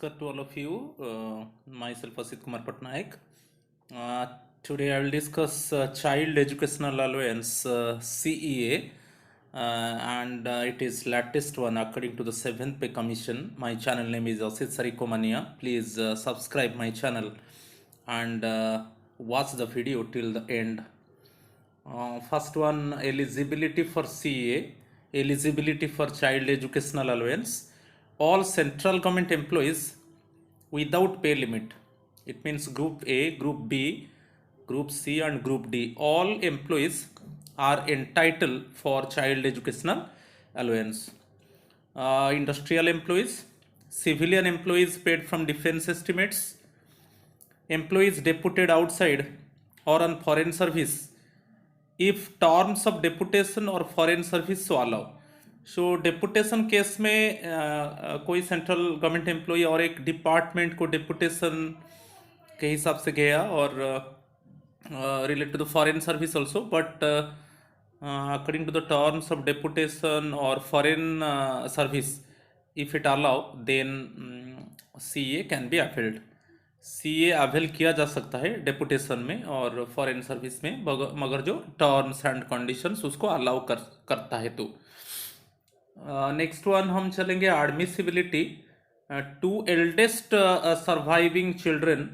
Namaskar to all of you. Myself Asit Kumar Patnaik. Today I will discuss Child Educational Allowance CEA, and it is latest one according to the 7th Pay Commission. My channel name is Asit Sarikomania. Please subscribe my channel and watch the video till the end. First one, eligibility for CA, eligibility for child educational allowance. All central government employees without pay limit. It means Group A, Group B, Group C and Group D. All employees are entitled for child educational allowance. Industrial employees, civilian employees paid from defense estimates, employees deputed outside or on foreign service if terms of deputation or foreign service so allow. So deputation case में कोई central government employ और एक department को deputation के हिसाब से गया और related to the foreign service also, but according to the terms of deputation और foreign service if it allow then CA can be appealed. CA avail किया जा सकता है डेपुटेशन में और फॉरेन सर्विस में, मगर जो टर्म्स एंड कंडीशंस उसको अलाउ करता है. तो नेक्स्ट वन हम चलेंगे admissibility. To eldest surviving children,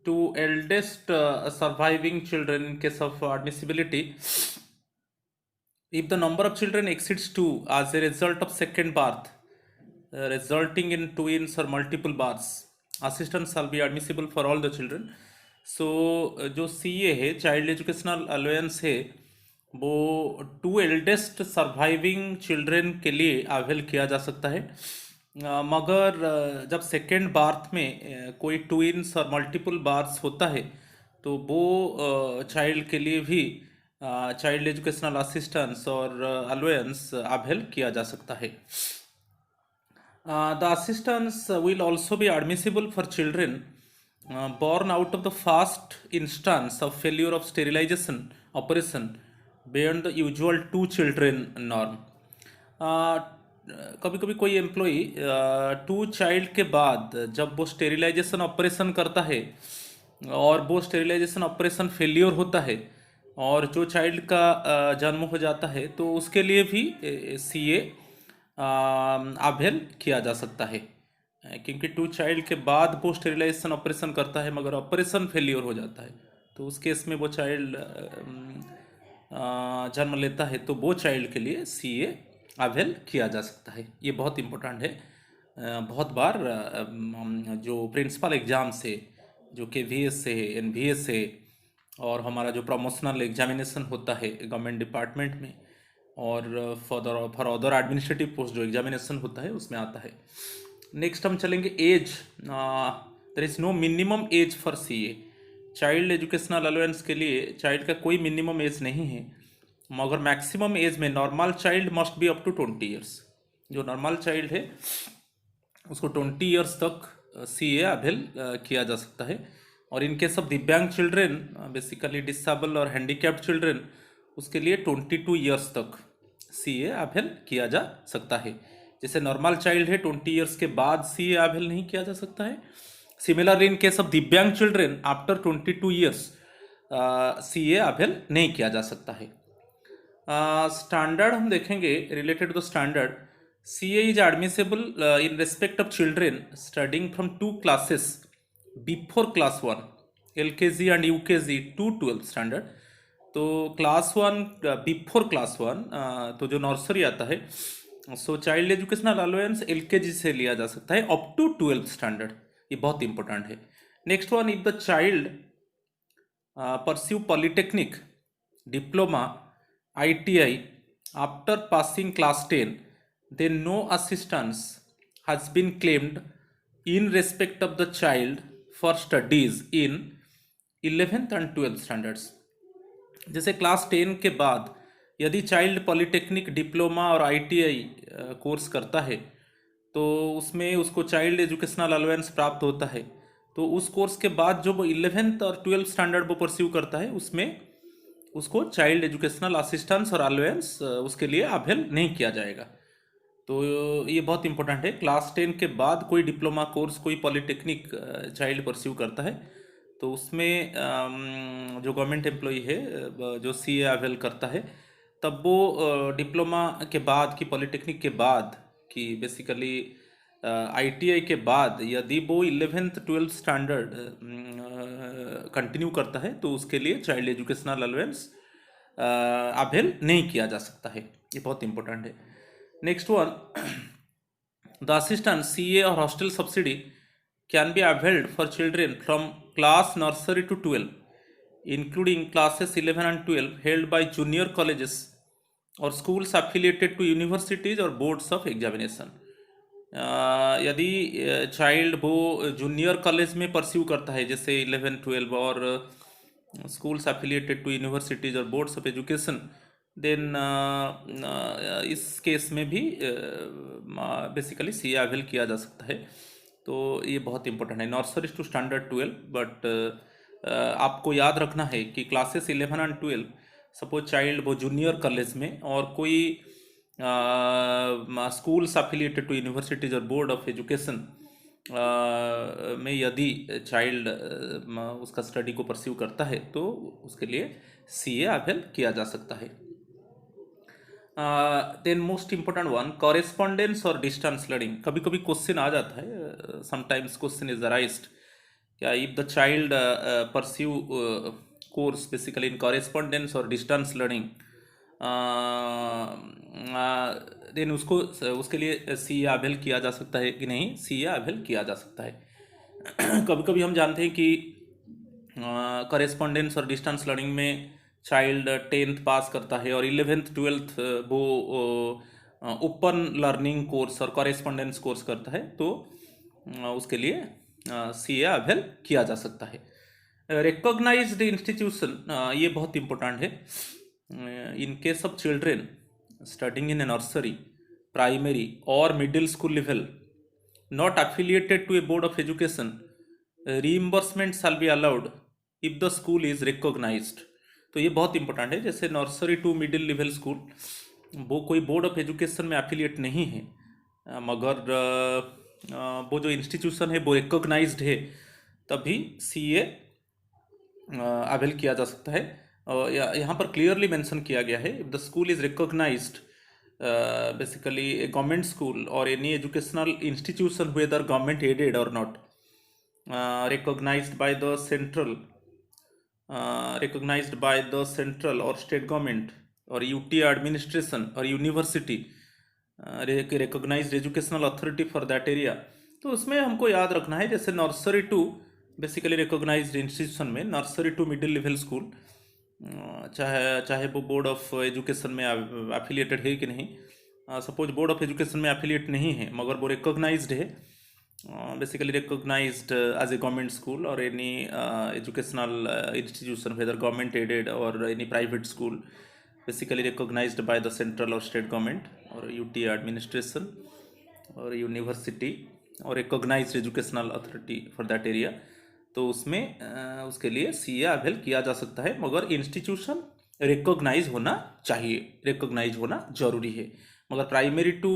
to eldest surviving children in case of admissibility, if the number of children exceeds 2 as a result of second birth resulting in twins or multiple births, assistance shall be admissible for all the children. So जो CA है, child educational allowance है, वो to eldest surviving children के लिए avail किया जा सकता है. मगर जब सेकेंड बार्थ में कोई ट्विंस और मल्टीपल बार्थ्स होता है तो वो चाइल्ड के लिए भी चाइल्ड एजुकेशनल असिस्टेंस और अलाउंस अवेल किया जा सकता है. The assistance will also be admissible for children born out of the first instance of failure of sterilization operation beyond the usual 2 children norm. कभी कभी कोई एम्प्लॉई 2 चाइल्ड के बाद जब वो स्टेरिलाइजेशन ऑपरेशन करता है और वो स्टेरिलाइजेशन ऑपरेशन फेलियर होता है और जो चाइल्ड का जन्म हो जाता है तो उसके लिए भी CA अवेल किया जा सकता है, क्योंकि 2 चाइल्ड के बाद वो स्टेरिलाइजेशन ऑपरेशन करता है मगर ऑपरेशन फेलियर हो जाता है, तो उस केस में वो चाइल्ड जन्म लेता है तो वो चाइल्ड के लिए CA अवेल किया जा सकता है. ये बहुत इम्पोर्टेंट है. बहुत बार जो प्रिंसिपल एग्ज़ाम से, जो KVS से, NVS से और हमारा जो प्रमोशनल एग्जामिनेशन होता है गवर्नमेंट डिपार्टमेंट में और फॉर अदर एडमिनिस्ट्रेटिव पोस्ट जो एग्जामिनेशन होता है उसमें आता है. नेक्स्ट हम चलेंगे age. There is no minimum age for CA. Child educational allowance के लिए चाइल्ड का कोई मिनिमम एज नहीं है, मगर मैक्सिमम एज में normal child must be up to 20 years. जो नॉर्मल चाइल्ड है उसको 20 ईयर्स तक CA अवेल किया जा सकता है. और इन केस ऑफ दिव्यांग चिल्ड्रन, बेसिकली डिसेबल और हैंडीकैप्ड चिल्ड्रन, उसके लिए 22 ईयर्स तक CA अवेल किया जा सकता है. जैसे नॉर्मल चाइल्ड है 20 ईयर्स के बाद CA अवेल नहीं किया जा सकता है, सिमिलरली इन केस ऑफ दिव्यांग children after 22 years CA avail नहीं किया जा सकता है. स्टैंडर्ड हम देखेंगे. Related to the standard, CA is admissible in respect of children studying from 2 classes before class 1, LKG and UKG to 12th standard. तो class 1 before class 1, तो जो नर्सरी आता है, so child educational allowance LKG से लिया जा सकता है अप टू 12th स्टैंडर्ड. ये बहुत इंपॉर्टेंट है. Next one, if the child pursue polytechnic, diploma, ITI after passing class 10, then no assistance has been claimed in respect of the child for studies in 11th and 12th standards. जैसे class 10 के बाद यदि child polytechnic, diploma और ITI course करता है तो उसमें उसको चाइल्ड एजुकेशनल अलाउंस प्राप्त होता है. तो उस कोर्स के बाद जो वो 11th और 12th स्टैंडर्ड वो परस्यू करता है उसमें उसको चाइल्ड एजुकेशनल असिस्टेंस और अलाउंस उसके लिए अवेल नहीं किया जाएगा. तो ये बहुत इंपॉर्टेंट है। क्लास 10 के बाद कोई डिप्लोमा कोर्स, कोई पॉलिटेक्निक चाइल्ड परस्यू करता है तो उसमें जो गवर्नमेंट एम्प्लॉई है, जो सीए अवेल करता है, तब वो डिप्लोमा के बाद की, पॉलिटेक्निक के बाद की, बेसिकली आईटीआई के बाद यदि वो 11th 12th स्टैंडर्ड कंटिन्यू करता है तो उसके लिए चाइल्ड एजुकेशनल अलाउंस अवेल नहीं किया जा सकता है। ये बहुत इंपॉर्टेंट है। Next one, the assistant CA और hostel subsidy can be availed for children from class nursery to 12, including classes 11 and 12 held by junior colleges or schools affiliated to universities or boards of examination। यदि child वो junior college में pursue करता है, जैसे 11 12, और schools affiliated to universities और boards of education, then इस case में भी बेसिकली सी अवेल किया जा सकता है। तो ये बहुत इंपॉर्टेंट है, नर्सरी टू स्टैंडर्ड 12। बट आपको याद रखना है कि क्लासेस 11 एंड 12, सपोज चाइल्ड वो जूनियर कॉलेज में और कोई स्कूल्स एफिलिएटेड टू यूनिवर्सिटीज और बोर्ड ऑफ एजुकेशन में यदि चाइल्ड उसका स्टडी को परस्यू करता है तो उसके लिए सीए अवेल किया जा सकता है। Then most important one, correspondence और डिस्टेंस लर्निंग। कभी कभी क्वेश्चन आ जाता है, समटाइम्स क्वेश्चन इज अराइज्ड, क्या if the child pursue course basically in correspondence और डिस्टेंस लर्निंग, देन उसके लिए सी अवेल किया जा सकता है कि नहीं, सी अवेल किया जा सकता है। कभी कभी हम जानते हैं कि कॉरेस्पॉन्डेंस और डिस्टेंस लर्निंग में चाइल्ड 10th पास करता है और 11th 12th वो ओपन लर्निंग कोर्स और कॉरेस्पॉन्डेंस कोर्स करता है, तो उसके लिए सी अवेल किया जा सकता है। रिकॉग्नाइज्ड इंस्टीट्यूशन, ये बहुत इंपॉर्टेंट है। In case of children studying in a nursery, primary और middle school level not affiliated to a board of education, reimbursement shall be allowed if the school is recognized। तो ये बहुत important है। जैसे nursery to middle level school, वो कोई board of education में affiliate नहीं है, मगर वो जो इंस्टीट्यूशन है वो रिकॉग्नाइज्ड है, तभी सीए अवेल किया जा सकता है। यहाँ पर क्लियरली मेंशन किया गया है, if the school is recognised, basically a government school or any educational institution whether government aided or not, recognized by the central or state government or UT administration or university, recognized educational authority for that area। तो उसमें हमको याद रखना है, जैसे nursery to basically recognised institution में, nursery to middle level school, चाहे वो बोर्ड ऑफ एजुकेशन में एफिलिएटेड है कि नहीं। सपोज बोर्ड ऑफ एजुकेशन में एफिलिएट नहीं है मगर वो रिकॉग्नाइज्ड है, basically recognised as a government school और any educational institution whether government aided और any private school, basically recognised by the central और स्टेट गवर्नमेंट और यूटी एडमिनिस्ट्रेशन और यूनिवर्सिटी और recognised educational authority for that area, तो उसमें उसके लिए सीए अवेल किया जा सकता है, मगर इंस्टीट्यूशन रिकॉग्नाइज होना चाहिए, रिकॉग्नाइज होना जरूरी है। मगर प्राइमरी टू,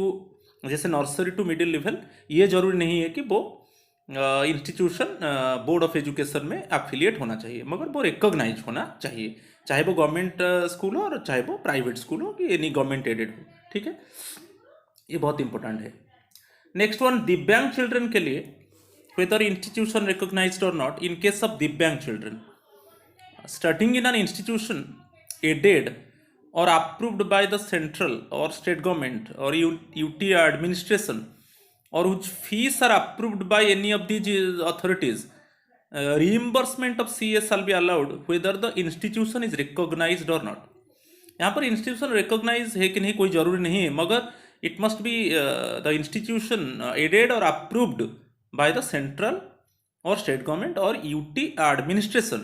जैसे नर्सरी टू मिडिल लेवल, ये जरूरी नहीं है कि वो इंस्टीट्यूशन बोर्ड ऑफ एजुकेशन में एफिलिएट होना चाहिए, मगर वो रिकॉग्नाइज होना चाहिए, चाहे वो गवर्नमेंट स्कूल हो और चाहे वो प्राइवेट स्कूल हो कि एनी गवर्नमेंट एडेड हो। ठीक है, ये बहुत इंपॉर्टेंट है। नेक्स्ट वन, दिव्यांग चिल्ड्रन के लिए whether institution recognized or not, in case of divyang children studying in an institution aided or approved by the central or state government or UT administration or whose fees are approved by any of these authorities, reimbursement of CA shall be allowed whether the institution is recognized or not। यहाँ पर institution recognise है कि नहीं कोई जरूरी नहीं है, मगर it must be the institution aided और अप्रूव्ड बाय द सेंट्रल और स्टेट गवर्नमेंट और यूटी एडमिनिस्ट्रेशन।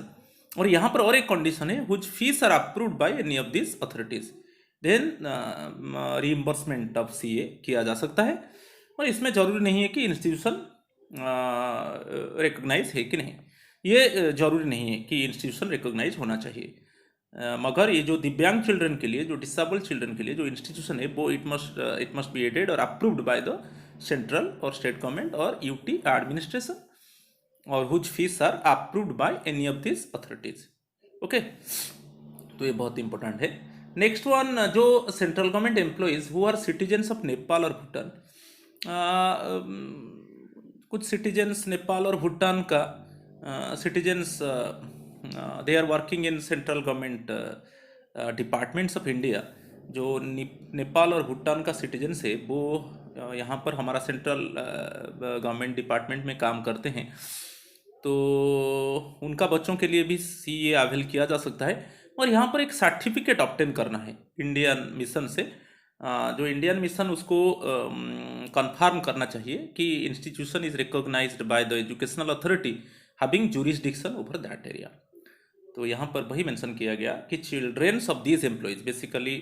और यहाँ पर और एक कंडीशन है, which fees are approved by any of this authorities, then reimbursement of CA किया जा सकता है। और इसमें जरूरी नहीं है कि इंस्टीट्यूशन रिकॉग्नाइज है कि नहीं, ये जरूरी नहीं है कि इंस्टीट्यूशन रिकॉग्नाइज होना चाहिए। मगर ये जो दिव्यांग चिल्ड्रन के लिए, जो डिसेबल चिल्ड्रन के लिए जो इंस्टीट्यूशन है, वो इट मस्ट बी एडेड और अप्रूव्ड बाय द सेंट्रल और स्टेट गवर्नमेंट और यूटी एडमिनिस्ट्रेशन, और whose fees are approved by any of this authorities. Okay, तो ये बहुत इंपॉर्टेंट है। नेक्स्ट वन, जो central government employees who are citizens of Nepal और भूटान, कुछ सिटीजन्स नेपाल और भूटान का citizens they are working in central government departments of India. जो नेपाल और भूटान का सिटीजन्स है वो यहाँ पर हमारा सेंट्रल गवर्नमेंट डिपार्टमेंट में काम करते हैं, तो उनका बच्चों के लिए भी सीए अवेल किया जा सकता है। और यहाँ पर एक सर्टिफिकेट ऑब्टेन करना है इंडियन मिशन से। जो इंडियन मिशन उसको कंफर्म करना चाहिए कि institution is recognised by the educational authority having jurisdiction over that area. तो यहाँ पर वही मेंशन किया गया कि childrens of these employees, basically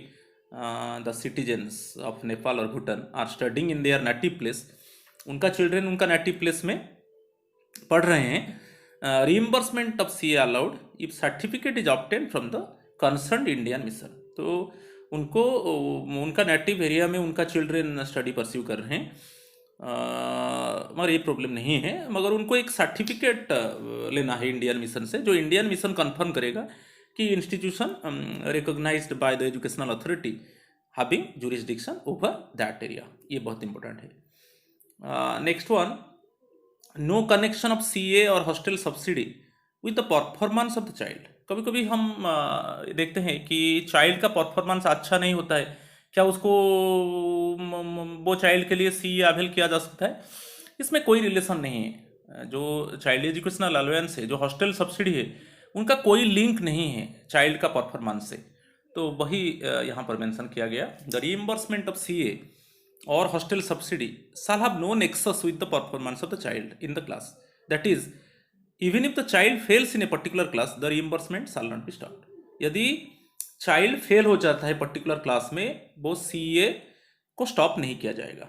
the citizens of Nepal और Bhutan, are studying in their native place. उनका चिल्ड्रेन उनका नेटिव प्लेस में पढ़ रहे हैं। Reimbursement of CA allowed if certificate is obtain from the concern Indian mission. तो उनको उनका नेटिव एरिया में उनका चिल्ड्रेन स्टडी परस्यू कर रहे हैं, मगर ये प्रॉब्लम नहीं है, मगर उनको एक सर्टिफिकेट लेना है इंडियन मिशन से, जो इंडियन मिशन कंफर्म करेगा कि institution recognised by the educational authority having jurisdiction over that area. ये बहुत इंपॉर्टेंट है। Next one, no connection of CA और hostel subsidy with the performance of the child. कभी कभी हम देखते हैं कि चाइल्ड का परफॉर्मेंस अच्छा नहीं होता है, क्या उसको वो चाइल्ड के लिए सीए अवेल किया जा सकता है? इसमें कोई रिलेशन नहीं है। जो चाइल्ड एजुकेशनल अलाउंस है, जो हॉस्टल सब्सिडी है, उनका कोई लिंक नहीं है चाइल्ड का परफॉर्मेंस से। तो वही यहाँ पर मेंशन किया गया, the reimbursement of CA or hostel subsidy shall have no nexus with the performance of the child in the class. That is, even if the child fails in a particular class, the reimbursement shall not be stopped. यदि child fail हो जाता है particular class में, वो CA को stop नहीं किया जाएगा।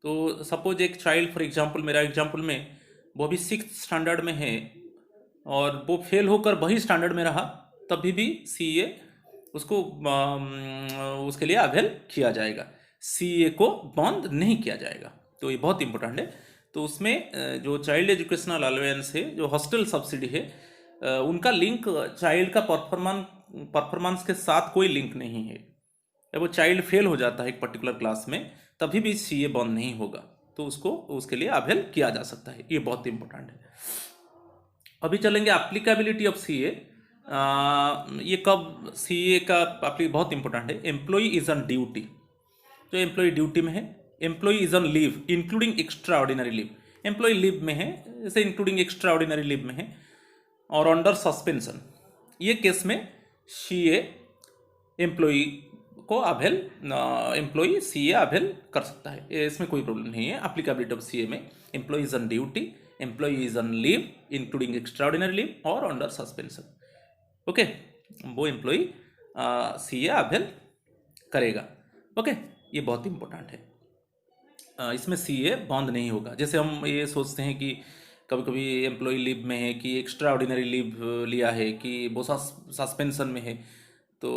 तो सपोज एक चाइल्ड, फॉर एग्जांपल मेरा एग्जांपल में, वो भी 6th स्टैंडर्ड में है और वो फेल होकर वही स्टैंडर्ड में रहा, तभी भी सीए उसको उसके लिए अवेल किया जाएगा, सीए को बंद नहीं किया जाएगा। तो ये बहुत इंपॉर्टेंट है। तो उसमें जो चाइल्ड एजुकेशनल अलाउंस है, जो हॉस्टल सब्सिडी है, उनका लिंक चाइल्ड का परफॉर्मेंस के साथ कोई लिंक नहीं है। जब वो चाइल्ड फेल हो जाता है एक पर्टिकुलर क्लास में, तभी भी सीए बंद नहीं होगा, तो उसको उसके लिए अवेल किया जा सकता है। ये बहुत इंपॉर्टेंट है। अभी चलेंगे एप्लीकेबिलिटी ऑफ सीए। ये कब सीए का बहुत इंपॉर्टेंट है। एम्प्लॉय इज ऑन ड्यूटी, जो एम्प्लॉय ड्यूटी में है, employee is on leave including extra ordinary leave, employee leave में है, जैसे इंक्लूडिंग एक्स्ट्रा ऑर्डिनरी लीव में है, और अंडर सस्पेंशन, ये केस में सीए एम्प्लॉय को अवेल, एम्प्लॉय सीए अवेल कर सकता है, इसमें कोई प्रॉब्लम नहीं है। एप्लीकेबिलिटी ऑफ सीए में employee is on duty, employee is on leave including extra ordinary leave और अंडर सस्पेंशन, ओके, वो एम्प्लॉय सीए अवेल करेगा। ओके, ये बहुत इंपॉर्टेंट है। इसमें सीए बंद नहीं होगा। जैसे हम ये सोचते हैं कि कभी कभी एम्प्लॉय लीव में है, कि एक्स्ट्रा ऑर्डिनरी लीव लिया है, कि वो सस्पेंशन में है, तो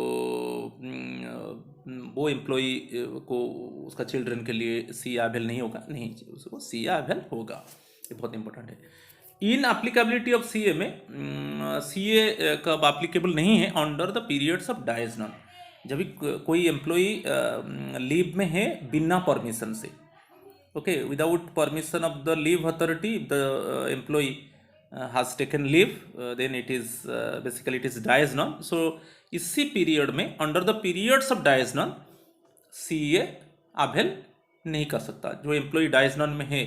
वो एम्प्लॉय को उसका चिल्ड्रन के लिए सीए अवेल नहीं होगा, नहीं, उसको सीए अवेल होगा। ये बहुत इंपॉर्टेंट है। इन एप्लीकेबिलिटी ऑफ सीए में सीए कब एप्लीकेबल नहीं है? Under the periods of dies non, जब भी कोई एम्प्लॉय लीव में है बिना परमिशन से, okay, without permission of the leave authority, the employee has taken leave, then it is basically it is dies non. So इसी पीरियड में, under the periods of dies non, CA avail नहीं कर सकता। जो employ dyes non में है,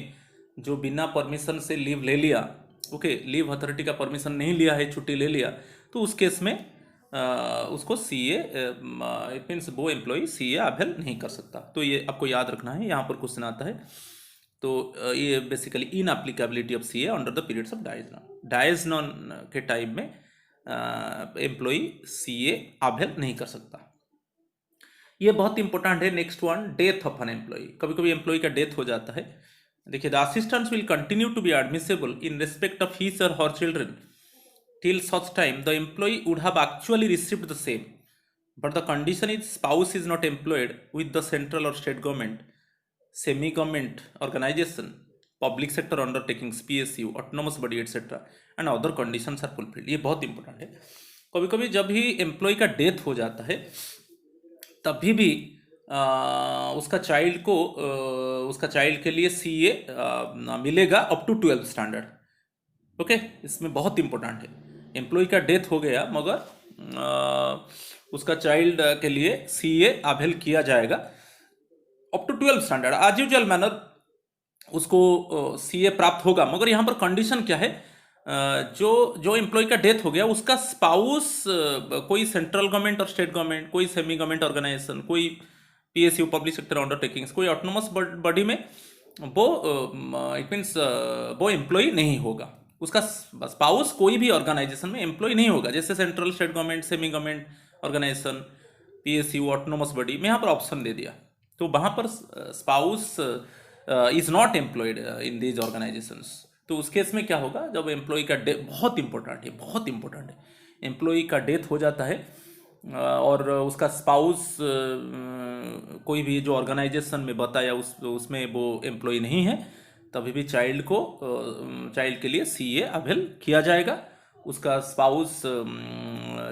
जो बिना परमिशन से लीव ले लिया, ओके, लीव अथॉरिटी का परमिशन नहीं लिया है, छुट्टी ले लिया, तो उस केस में उसको सीए, इट मीन्स वो एम्प्लॉय सीए अवेल नहीं कर सकता। तो ये आपको याद रखना है, यहाँ पर क्वेश्चन आता है। तो ये basically in applicability of CA under the periods of dies non, dies non के टाइम में एम्प्लॉय सीए अवेल नहीं कर सकता। ये बहुत इंपॉर्टेंट है। Next one, death of an employee. कभी कभी एम्प्लॉय का डेथ हो जाता है। देखिए, the assistance will continue to be admissible in respect of his or her children till such time the employee would have actually received the same, but the condition is spouse is not employed with the central or state government, semi government organization, public sector undertakings, PSU, autonomous body etc. and other conditions are fulfilled. ये बहुत important है। कभी कभी जब भी employ का death हो जाता है तभी भी उसका चाइल्ड को उसका चाइल्ड के लिए सीए मिलेगा अप टू 12 स्टैंडर्ड। ओके, इसमें बहुत इंपॉर्टेंट है। एम्प्लॉय का डेथ हो गया मगर उसका चाइल्ड के लिए सीए अवेल किया जाएगा up to 12 standard. As usual manner उसको सीए प्राप्त होगा, मगर यहाँ पर कंडीशन क्या है, जो एम्प्लॉय का डेथ हो गया उसका स्पाउस कोई सेंट्रल गवर्नमेंट और स्टेट गवर्नमेंट, कोई सेमी गवर्नमेंट ऑर्गेनाइजेशन, कोई पीएसयू पब्लिक सेक्टर अंडरटेकिंग्स, कोई ऑटोनमस बॉडी में वो इट मीन्स वो एम्प्लॉय नहीं होगा। उसका स्पाउस कोई भी ऑर्गेनाइजेशन में एम्प्लॉय नहीं होगा, जैसे central state government, semi government organisation, PSU, autonomous body में यहाँ पर ऑप्शन दे दिया, तो वहाँ पर spouse is not employed in these organisations. तो उस केस में क्या होगा, जब एम्प्लॉय का डेथ, बहुत इंपॉर्टेंट है, बहुत इंपॉर्टेंट है, एम्प्लॉय का डेथ हो जाता है और उसका स्पाउस कोई भी जो ऑर्गेनाइजेशन में बताया उसमें वो एम्प्लॉय नहीं है, तभी भी चाइल्ड के लिए सीए अवेल किया जाएगा। उसका स्पाउस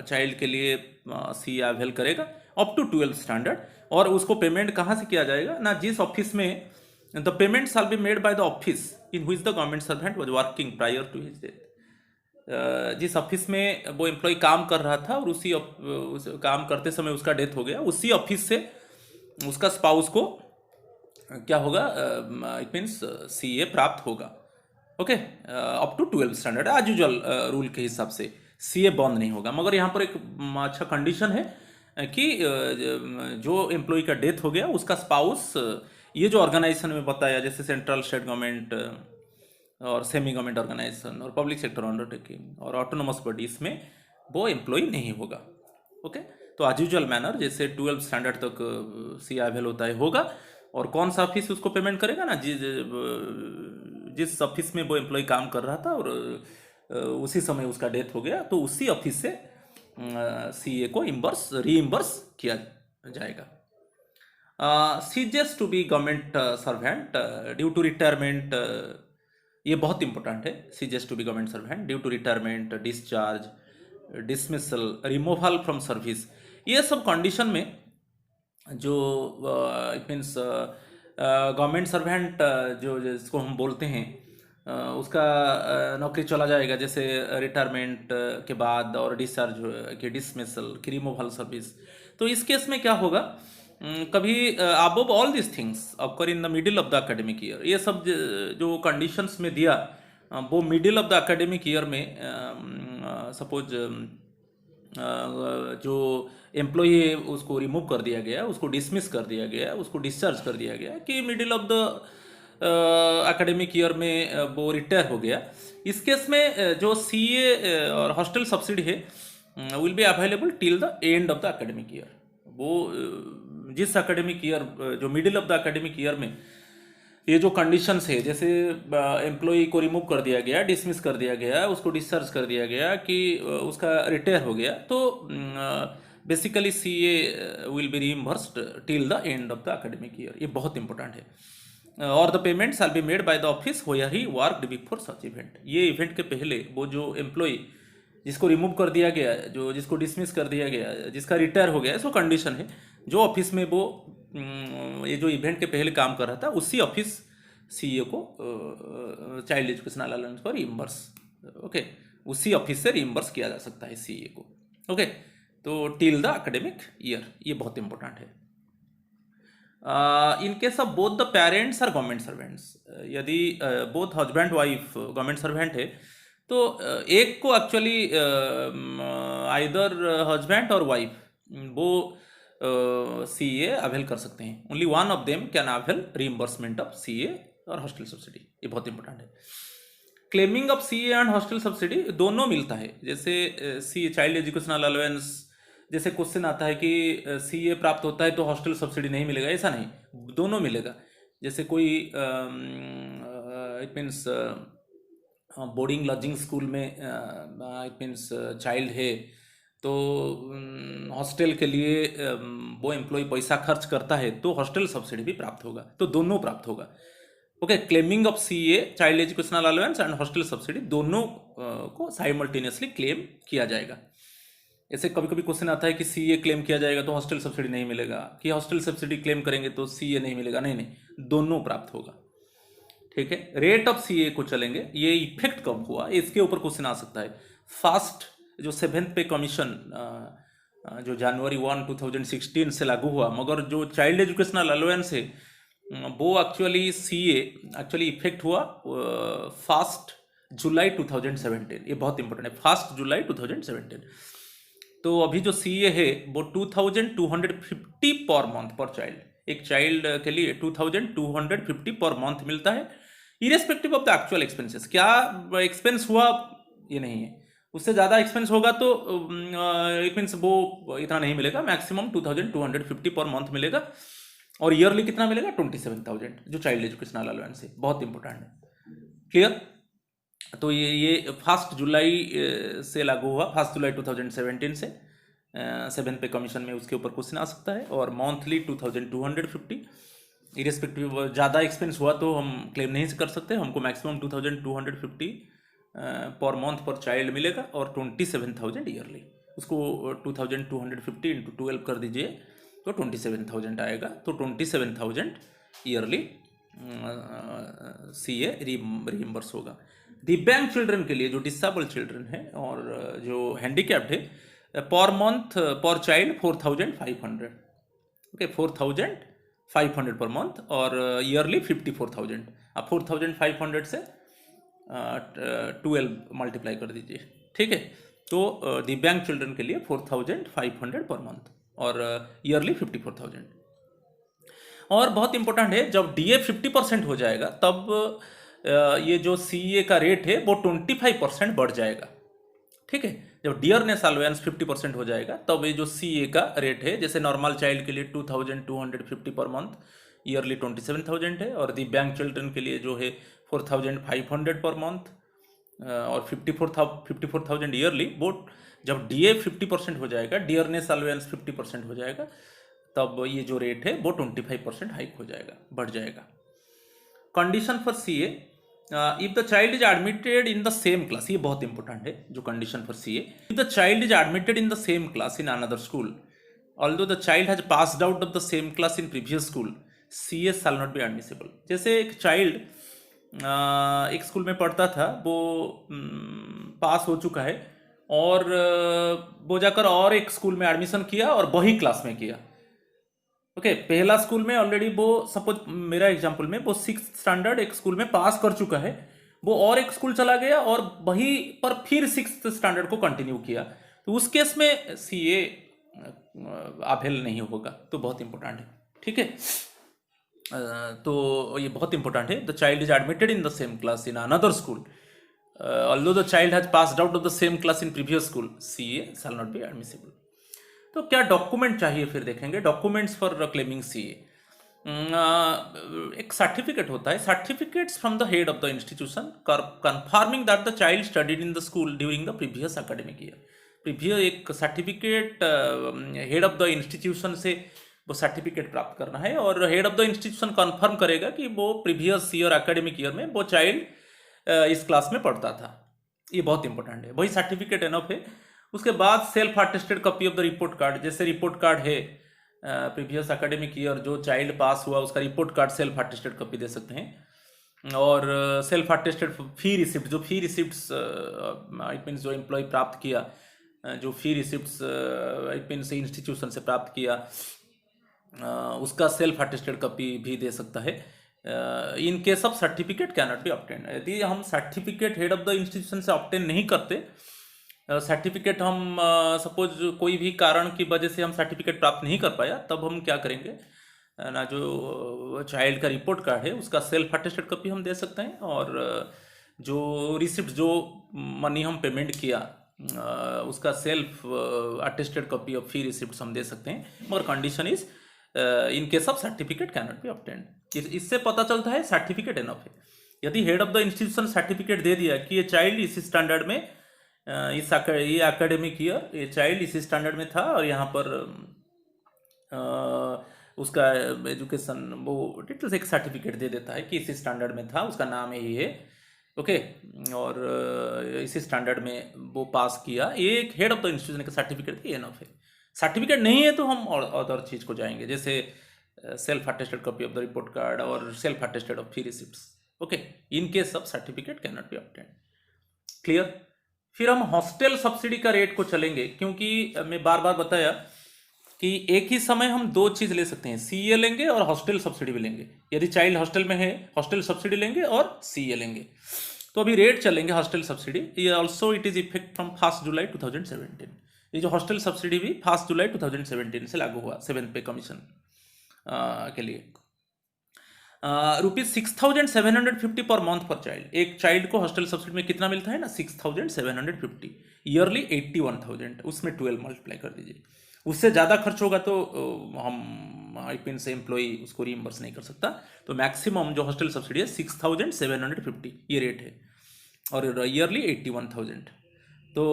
चाइल्ड के लिए सीए अवेल करेगा अप टू 12 स्टैंडर्ड। और उसको पेमेंट कहाँ से किया जाएगा ना, जिस ऑफिस में the payment shall be made by the office in which the government servant was working prior to his death. जिस ऑफिस में वो एम्प्लॉय काम कर रहा था और उस काम करते समय उसका डेथ हो गया, उसी ऑफिस से उसका स्पाउस को क्या होगा, इट मीन्स सीए प्राप्त होगा। Okay, up to 12 standard as usual rule के हिसाब से सीए बंद नहीं होगा। मगर यहाँ पर एक अच्छा कंडीशन है कि जो एम्प्लॉय का डेथ हो गया उसका स्पाउस ये जो ऑर्गेनाइजेशन में बताया, जैसे सेंट्रल स्टेट गवर्नमेंट और सेमी गवर्नमेंट ऑर्गेनाइजेशन और पब्लिक सेक्टर अंडरटेकिंग और ऑटोनोमस बॉडी, इसमें वो एम्प्लॉय नहीं होगा। ओके, तो एज यूजुअल मैनर जैसे 12 स्टैंडर्ड तक सी अवेल होता है होगा। और कौन सा ऑफिस उसको पेमेंट करेगा ना, जिस ऑफिस में वो एम्प्लॉय काम कर रहा था और उसी समय उसका डेथ हो गया, तो उसी ऑफिस से सीए को रीइम्बर्स किया जाएगा। Ceases to be government servant due to retirement, ये बहुत इंपॉर्टेंट है। Ceases to be government servant due to retirement, discharge, dismissal, removal from service, ये सब कंडीशन में जो इट मीन्स गवर्नमेंट सर्वेंट जो जिसको हम बोलते हैं उसका नौकरी चला जाएगा, जैसे रिटायरमेंट के बाद और डिस्चार्ज के डिसमिसल की रिमूवल सर्विस। तो इस केस में क्या होगा, कभी above all this things occur in the middle of the academic year, ये सब जो कंडीशंस में दिया वो middle of the academic year में सपोज जो एम्प्लॉई है उसको रिमूव कर दिया गया, उसको डिसमिस कर दिया गया, उसको डिस्चार्ज कर दिया गया कि middle of the academic year में वो रिटायर हो गया। इस केस में जो सीए और हॉस्टल सब्सिडी है will be available till the end of the academic year. वो जिस एकेडमिक ईयर जो middle of the academic year में ये जो कंडीशंस है, जैसे एम्प्लॉई को रिमूव कर दिया गया, डिसमिस कर दिया गया, उसको डिस्चार्ज कर दिया गया कि उसका रिटायर हो गया, तो basically CA will be reimbursed till the end of the academic year. ये बहुत इंपॉर्टेंट है। और the payment shall be made by the office where he worked before such event. ये इवेंट के पहले वो जो एम्प्लॉई जिसको रिमूव कर दिया गया, जो जिसको डिसमिस कर दिया गया, जिसका रिटायर हो गया, सो कंडीशन है जो ऑफिस में वो ये जो इवेंट के पहले काम कर रहा था उसी ऑफिस सीए को चाइल्ड एजुकेशन अलाउंस पर रीइंबर्स, ओके, उसी ऑफिस से रीइंबर्स किया जा सकता है सीए को। ओके, तो टिल द एकेडमिक ईयर, ये बहुत इंपॉर्टेंट है। In case of both the parents are government servants, यदि both husband wife government servant है तो एक को actually either husband or wife वो सीए अवेल कर सकते हैं। Only one of them can avail reimbursement of CA और हॉस्टल सब्सिडी, ये बहुत इंपॉर्टेंट है। Claiming of CA and hostel subsidy दोनों मिलता है, जैसे सी चाइल्ड एजुकेशनल अलाउंस, जैसे क्वेश्चन आता है कि सीए प्राप्त होता है तो हॉस्टल सब्सिडी नहीं मिलेगा, ऐसा नहीं, दोनों मिलेगा। जैसे कोई it means boarding lodging school में इट मीन्स चाइल्ड है, तो हॉस्टल के लिए वो एम्प्लॉय पैसा खर्च करता है तो हॉस्टल सब्सिडी भी प्राप्त होगा, तो दोनों प्राप्त होगा। Okay, claiming of CA, child educational allowance and hostel subsidy, दोनों को साइमल्टेनियसली क्लेम किया जाएगा। ऐसे कभी कभी क्वेश्चन आता है कि सीए क्लेम किया जाएगा तो हॉस्टल सब्सिडी नहीं मिलेगा, कि हॉस्टल सब्सिडी क्लेम करेंगे तो सीए नहीं मिलेगा। नहीं नहीं, दोनों प्राप्त होगा। ठीक है, रेट ऑफ सीए को चलेंगे। ये इफेक्ट कब हुआ, इसके ऊपर क्वेश्चन आ सकता है। फास्ट जो 7th पे कमीशन जो जनवरी 1, 2016 से लागू हुआ, मगर जो चाइल्ड एजुकेशनल अलाउंस है वो एक्चुअली इफेक्ट हुआ 1 जुलाई 2017। ये बहुत इंपॉर्टेंट है, 1 जुलाई 2017। तो अभी जो सीए है वो 2250 पर मंथ पर चाइल्ड, एक चाइल्ड के लिए 2250 पर मंथ मिलता है, irrespective of the actual expenses. क्या एक्सपेंस हुआ ये नहीं है, उससे ज़्यादा एक्सपेंस होगा तो इट मीन्स वो इतना नहीं मिलेगा, मैक्सिमम 2250 पर मंथ मिलेगा। और ईयरली कितना मिलेगा, 27,000, जो चाइल्ड एजुकेशनल अलाउंस है। बहुत इंपॉर्टेंट है, क्लियर। तो ये 1 जुलाई से लागू हुआ, 1 जुलाई 2017 से 7th पे कमीशन में उसके ऊपर क्वेश्चन आ सकता है। और मंथली 2250, इरेस्पेक्टिव ज़्यादा एक्सपेंस हुआ तो हम क्लेम नहीं कर सकते, हमको मैक्सिमम 2250 पर मंथ पर चाइल्ड मिलेगा, और 27,000 ईयरली। उसको 2250 इंटू 12 कर दीजिए तो 27,000 आएगा। तो 27,000 ईयरली सीए रीइंबर्स होगा। दिव्यांग चिल्ड्रन के लिए, जो डिसेबल चिल्ड्रन है और जो हैंडीकैप्ड है, पर मंथ पर चाइल्ड 4,500। ओके, 4,500 पर मंथ, और ईयरली 54,000। आप 4,500 से 12 मल्टीप्लाई कर दीजिए। ठीक है, तो दिव्यांग चिल्ड्रन के लिए 4,500 पर मंथ और ईयरली 54,000। और बहुत इंपॉर्टेंट है, जब डीए 50% हो जाएगा तब ये जो सीए का रेट है वो 25% बढ़ जाएगा। ठीक है, जब डियरनेस अलाउंस 50% हो जाएगा तब ये जो सीए का रेट है, जैसे नॉर्मल चाइल्ड के लिए 2250 पर मंथ, ईयरली 27,000 है, और दिव्यांग चिल्ड्रन के लिए जो है 4,500 पर मंथ और 54,000 ईयरली। वो जब डीए 50% हो जाएगा, डियरनेस अलाउंस 50% हो जाएगा, तब ये जो रेट है वो 25% हाइक हो जाएगा, बढ़ जाएगा। Condition for CA, if the child is admitted in the same class, ये बहुत इंपॉर्टेंट है जो condition for CA. If the child is admitted in the same class in another school, although the child has passed out of the same class in previous school, CA shall not be admissible. जैसे एक child एक school में पढ़ता था, वो पास हो चुका है, और वो जाकर और एक स्कूल में एडमिशन किया और वही क्लास में किया। ओके, पहला स्कूल में ऑलरेडी वो, सपोज मेरा एग्जांपल में, वो 6th स्टैंडर्ड एक स्कूल में पास कर चुका है, वो और एक स्कूल चला गया और वहीं पर फिर 6th स्टैंडर्ड को कंटिन्यू किया, तो उस केस में सीए अवेल नहीं होगा। तो बहुत इंपॉर्टेंट है। ठीक है, तो ये बहुत इंपॉर्टेंट है। The child is admitted in the same class in another school, although the child has passed out of the same class in previous school, CA shall not be admissible. तो क्या document चाहिए, फिर देखेंगे documents for claiming CA. एक certificate होता है, certificates from the head of the institution confirming that the child studied in the school during the previous academic year. Previous एक certificate head of the institution से वो certificate प्राप्त करना है, और head of the institution confirm करेगा कि वो प्रीवियस ईयर एकेडमिक ईयर में वो चाइल्ड इस क्लास में पढ़ता था। ये बहुत इंपॉर्टेंट है, वही सर्टिफिकेट एनफ है। उसके बाद self attested copy of the report card, जैसे रिपोर्ट कार्ड है प्रीवियस एकेडमिक ईयर जो चाइल्ड पास हुआ उसका report card self attested copy दे सकते हैं। और सेल्फ अटेस्टेड फी रिसिप्ट, जो फी रिसिप्ट्स इट मीन्स जो एम्प्लॉय प्राप्त किया, जो fee receipts it means institution से प्राप्त किया, उसका सेल्फ अटेस्टेड कॉपी भी दे सकता है। In case of certificate can not B obtain. यदि हम certificate head of the institution से ऑब्टेन नहीं करते, सर्टिफिकेट हम सपोज कोई भी कारण की वजह से हम सर्टिफिकेट प्राप्त नहीं कर पाया, तब हम क्या करेंगे ना, जो चाइल्ड का रिपोर्ट कार्ड है उसका सेल्फ अटेस्टेड कॉपी हम दे सकते हैं, और जो रिसिप्ट जो मनी हम पेमेंट किया उसका self attested copy of fee receipt हम दे सकते हैं, मगर condition is in case of certificate can not be obtained. इससे पता चलता है सर्टिफिकेट एनफ है। यदि head of the institution certificate दे दिया कि ये चाइल्ड इस स्टैंडर्ड में ये एकेडमिक ईयर ये चाइल्ड इस स्टैंडर्ड में था और यहाँ पर उसका एजुकेशन वो डिटेल्स एक सर्टिफिकेट दे देता है कि इस स्टैंडर्ड में था, उसका नाम है ये, ओके, और इस स्टैंडर्ड में वो पास किया, ये एक हेड ऑफ द इंस्टीट्यूशन का सर्टिफिकेट ये एनफ है। सर्टिफिकेट नहीं है तो हम और अदर चीज़ को जाएंगे, जैसे self attested copy of the report card और self attested of fee receipts, okay, in case of certificate can not be obtained. Clear. फिर हम हॉस्टल सब्सिडी का रेट को चलेंगे, क्योंकि मैं बार बार बताया कि एक ही समय हम दो चीज ले सकते हैं, सीए लेंगे और हॉस्टल सब्सिडी भी लेंगे। यदि चाइल्ड हॉस्टल में है हॉस्टल सब्सिडी लेंगे और सीए लेंगे। तो अभी रेट चलेंगे हॉस्टल सब्सिडी, ये also it is effect from 1 जुलाई 2017। ये जो हॉस्टल सब्सिडी भी 1 जुलाई 2017 से लागू हुआ 7th पे कमीशन के लिए। ₹6,750 पर मंथ पर चाइल्ड। एक चाइल्ड को हॉस्टल सब्सिडी में कितना मिलता है ना, 6,750, ईयरली 81,000, उसमें 12 मल्टीप्लाई कर दीजिए। उससे ज़्यादा खर्च होगा तो हम आईपीएन से एम्प्लॉई उसको रीइंबर्स नहीं कर सकता। तो मैक्सिमम जो हॉस्टल सब्सिडी है 6,750 ये रेट है, और ईयरली 81,000। तो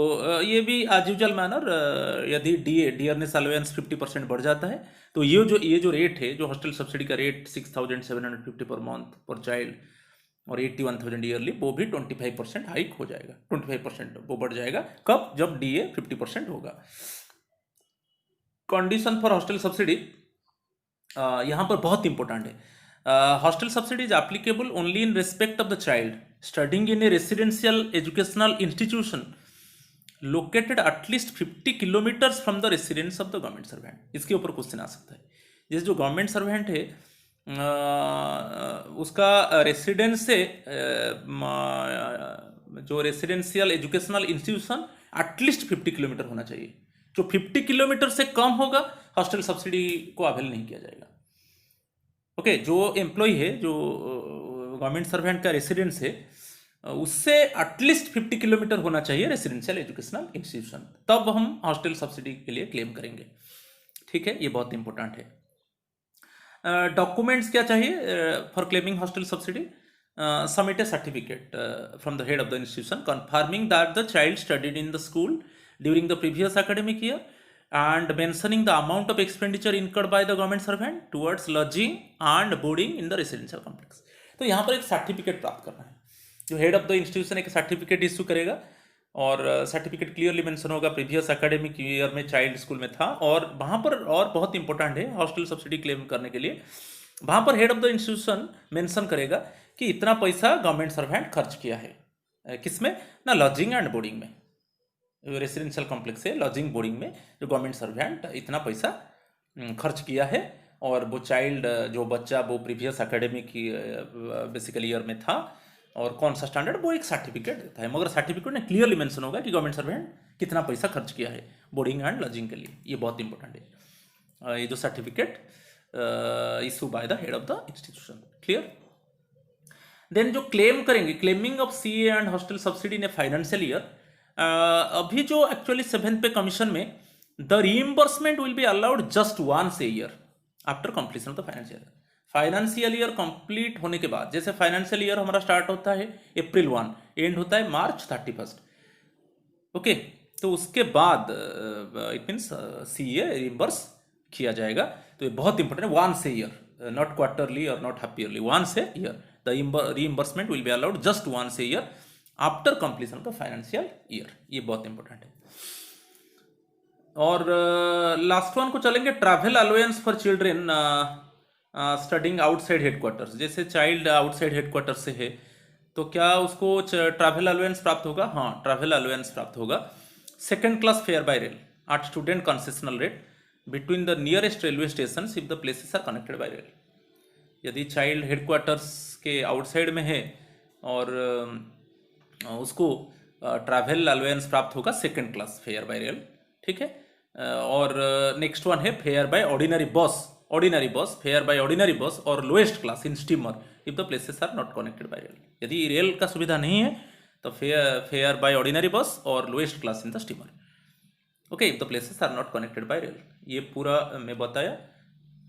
ये भी एज यूजल मैनर, यदि डियरनेस अलाउंस 50% बढ़ जाता है तो ये जो रेट है, जो हॉस्टल सब्सिडी का रेट 6,750 पर मंथ पर चाइल्ड और 81,000 ईयरली, वो भी 25% हाइक हो जाएगा, 25% वो बढ़ जाएगा। कब? जब डीए 50% होगा। कंडीशन फॉर हॉस्टल सब्सिडी यहाँ पर बहुत इंपॉर्टेंट है। Hostel subsidy is applicable only in respect of the child studying in A residential educational institution located at least 50 kilometres from the residence of the government servant. इसके ऊपर question आ सकता है। जैसे जो गवर्नमेंट सर्वेंट है उसका रेसिडेंस से जो residential educational institution at least 50 kilometre होना चाहिए। जो 50 किलोमीटर से कम होगा हॉस्टल सब्सिडी को अवेल नहीं किया जाएगा। ओके, जो एम्प्लॉय है, जो गवर्नमेंट सर्वेंट का रेसिडेंस है, उससे एटलीस्ट 50 किलोमीटर होना चाहिए रेसिडेंशियल एजुकेशनल इंस्टीट्यूशन, तब हम हॉस्टल सब्सिडी के लिए क्लेम करेंगे। ठीक है, ये बहुत इंपॉर्टेंट है। डॉक्यूमेंट्स क्या चाहिए for claiming hostel subsidy? Submit A certificate from the head of the institution confirming that the child studied in the school during the previous academic year and mentioning the amount of expenditure incurred by the government servant towards lodging and boarding in the residential complex। तो यहाँ पर एक certificate प्राप्त करना है। जो head of the institution एक certificate issue करेगा और सर्टिफिकेट क्लियरली मेंशन होगा प्रीवियस एकेडमिक ईयर में चाइल्ड स्कूल में था, और वहाँ पर और बहुत इंपॉर्टेंट है हॉस्टल सब्सिडी क्लेम करने के लिए, वहाँ पर head of the institution mention करेगा कि इतना पैसा गवर्नमेंट सर्वेंट खर्च किया है। किसमें ना? लॉजिंग एंड बोर्डिंग में। रेसिडेंशियल कॉम्प्लेक्स है, लॉजिंग बोर्डिंग में जो गवर्नमेंट सर्वेंट इतना पैसा खर्च किया है, और वो चाइल्ड जो बच्चा वो प्रीवियस एकेडमिक बेसिकली ईयर में था और कौन सा स्टैंडर्ड, वो एक सर्टिफिकेट देता है। मगर सर्टिफिकेट में क्लियरली मेंशन होगा कि गवर्नमेंट सर्वेंट कितना पैसा खर्च किया है बोर्डिंग एंड लॉजिंग के लिए। ये बहुत इंपॉर्टेंट है, ये जो certificate issue by the head of the institution. Clear. Then जो क्लेम करेंगे, claiming of CA and hostel subsidy in a financial year, अभी जो एक्चुअली 7th पे कमीशन में the reimbursement will be allowed just once a year after completion of the financial year complete होने के बाद। जैसे financial year हमारा start होता है April 1, एंड होता है March 31। ओके, तो उसके बाद इट मीन्स सीए रीइंबर्स किया जाएगा। तो ये बहुत इंपॉर्टेंट है, once a year, not quarterly और not half yearly, once a year the reimbursement will be allowed just once a year after completion of the financial year. ये बहुत important है। और लास्ट वन को चलेंगे, travel allowance for children studying outside headquarters. जैसे child outside headquarters से है तो क्या उसको ट्रैवल अलाउंस प्राप्त होगा? हाँ, ट्रैवल अलाउंस प्राप्त होगा। 2nd class fare by rail at student concessional rate between the nearest railway station if the places are connected by rail. यदि चाइल्ड हेडक्वार्टर्स के आउटसाइड में है और उसको ट्रैवल अलाउंस प्राप्त होगा 2nd class fare by rail. ठीक है। और नेक्स्ट वन है fare by ordinary bus, fare by ordinary bus और lowest class in steamer if the places are not connected by rail. यदि रेल का सुविधा नहीं है तो फेयर बाय ऑर्डिनरी बस और lowest class in the steamer, okay, if the places are not connected by rail. ये पूरा मैं बताया।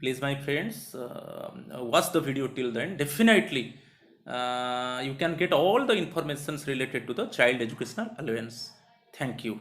Please my friends watch the video till the end. Definitely you can get all the informations related to the child educational allowance. Thank you.